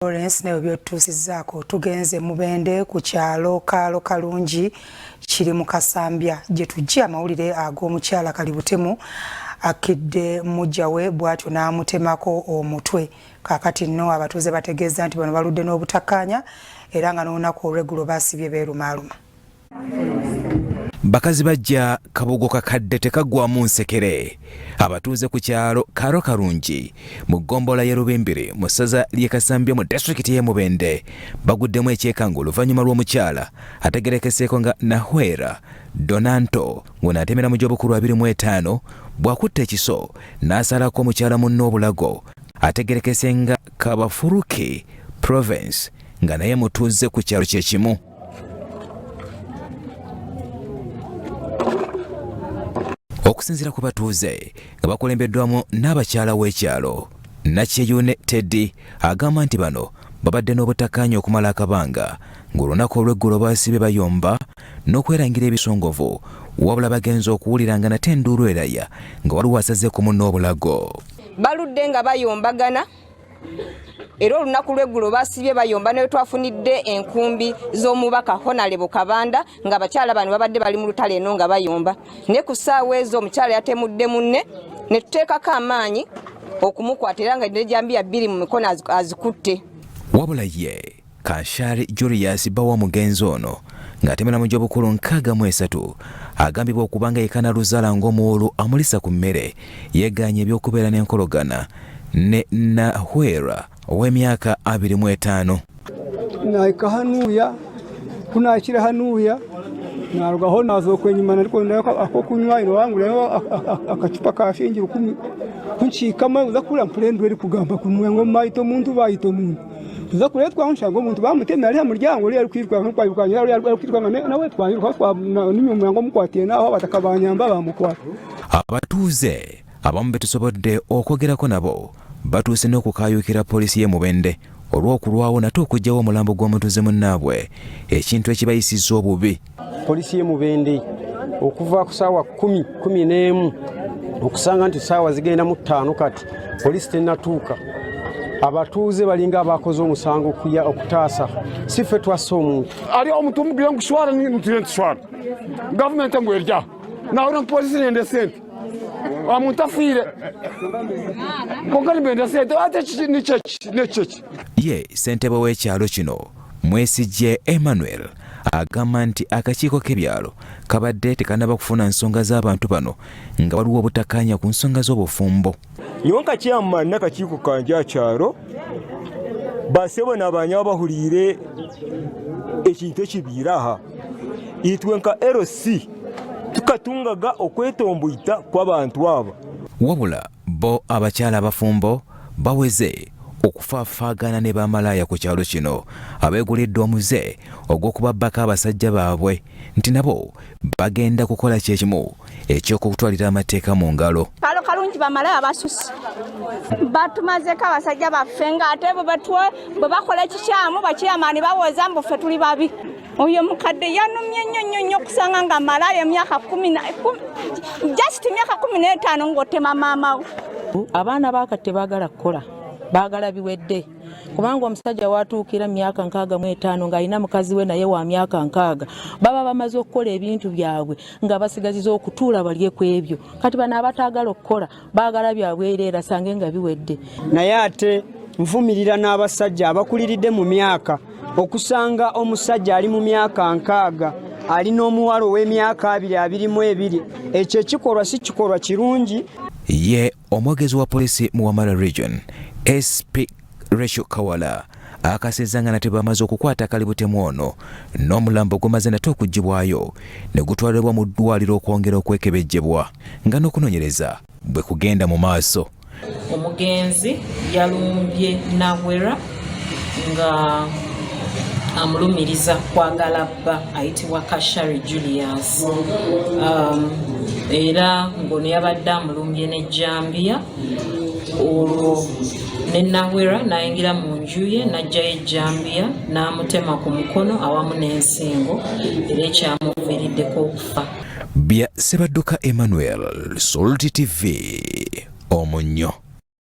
Lawrence ne byotusizaako tugenze mubende ku kyalo Kalo Kalungi kiri mu Kasambya gye tujja amawulire ag'omukyala Kalibutemu akidde mugya we bw'atyo n'amutemako omutwe. Kaakati nno abatuuze bategeeza nti bano baludde n'obutakkaanya era nga n'olunaku olw'eggulo baasibye beerumaaluma. Bakazi bajja kabugo kakadde tekagwamu nsekere. Abatuuze ku kyalo Kalo Kalungi mu gombola ya Rubimbiri mu ssaza ly'e Kasambya mu disitulikiti y'e Mubende baguddemu ekyekango oluvannyuma lw'omukyala ategerekeseeko nga Nahwera Donanto ng'onaatemera mu gy'obukulu 25 bw'akutta ekiso n'asalako omukyala munne obulago ategerekese nga Kabafuruki Province nga naye mutuuze ku kyalo kye kimu. Okusinziira ku batuuze nga bakulembeddwamu n'abakyala w'ekyalo Nakyeyune Teddy agamba nti bano babadde n'obutakkaanya okumala akabanga ng'olunaku olw'eggulo baasibye bayomba n'okwerangira ebisongovu wabula bagenza okuwulira nga nate enduulu eraya nga waliwo asazeeko munne obulago. Baludde nga bayombagana era olunaku lw'eggulo baasibye bayomba ne twafunidde enkumbi z'omubaka Honorable Kabanda nga bakyala bano babadde bali mu lutale eno nga bayomba ne ku ssaawa ezo omukyala yatemudde munne ne tuteekako amaanyi okumukwata era nga nejambiya 2 mu mikono azikutte. Wabula ye Kanshari Julius bawa mugenzi ono ng'atemera mu gy'obukulu 63 agambibwa okuba nga yekana luzaala ng'omuwolu amulisa ku mmere yeeganye ebyokubeera n'enkologana ne Nahwera ow'emyaka 25. Naika hanuya kunakira hanuya narugaho nazokwenyuma ariko ndako kunywa ino wangu leo akacupa ka shingi 10 kunchikama uza kula mpulendo eri kugamba kunwengo maito muntu bayito muntu uza kuletwa nshango muntu bamutemera ari muryango uri kwirwa nk'kwirukanya ari kwirwa nawe twanyirwa kwa nimwe mwango mukwatiye naho batakabanyamba bamukwata. Abatuuze abamu betusobodde okwogerako nabo batuuse n'okukayuukira poliisi y'e Mubende olw'okulwawo nate okugyawo omulambo gw'omutuuze munnaabwe ekintu ekibayisizza obubi. Poliisi y'e Mubende okuva ku ssaawa 10:11 okusanga nti ssaawa zigenda mu 5 kati poliisi tennatuuka. Abatuuze balinga abakoze omusango okutaasa si ffe twassa omuntu ali omuntu omugire nkuswara ntuswara gavumenti ngwerya nawe poliisi nende sente omuntu afiire kongani bende sente ate nicheki ye ssentebe w'ekyalo kino Mwesigye Emmanuel agamba nti akakiiko k'ebyalo kabadde tekanaba kufuna nsonga z'abantu bano nga waliwo obutakkaanya ku nsonga z'obufumbo. Yonka kyammanna kakiiko kanja kyalo basebo n'abanya bahulire ekintu ekibiiraha itwenka LC tukatungaga okwetomboita kw'abantu abo. Wabula bo abakyala abafumbo baweze okufaafaagana ne bamalaya ku kyalo kino abeeguliddwa omuze ogw'okubabbako abasajja baabwe nti nabo bagenda kukola kyekimu eky'okutwalira amateeka mu ngalo. Kalo Kalungi bamalaya basusi batumazeeko abasajja baffe nga ate bwe bakola ekikyamu bakiyamaani bawoza mbu ffe tuli babi. Oyo mukadde yanumye nnyo kusanga nga malaya emyaka 10 just emyaka 15 ng'otema maama we. Abaana baakati baagala kukola baagala biwedde kubanga omusajja watuukira myaka 65 ng'alina mukazi we naye wa myaka 60 baba bamaze okukola ebintu byabwe nga basigaziza okutuula balye ku ebyo kati bano abataagala okukola baagala byabwereera sange nga biwedde. Naye ate nvumirira n'abasajja abakuliridde mu myaka okusanga omusajja ali mu myaka 60 alina omuwala ow'emyaka 22 ekyo ekikolwa si kikolwa kirungi. Ye omwogezi wa poliisi mu Wamala Region SP Rachel Kawala akasezza nga nate bamaze okukwata Kalibutemu ono n'omulambo gumaze nate okuggyibwayo ne gutwalibwa mu ddwaliro okwongera okwekebejjebwa nga n'okunoonyereza bwe kugenda mu maaso. Omugenzi yalumbye Nahwera nga amulumiriza kwagala bba ayitibwa Kanshari Julius era ngono yabadde amulumbye n'ejjambiya olwo ne Nahwera n'ayingira mu nju ye n'aggyayo ejjambiya n'amutema ku mukono awamu n'ensingo era ekyamuviiriddeko okufa. Bya Sebadduka Emmanuel, Salt TV, Omunnyo.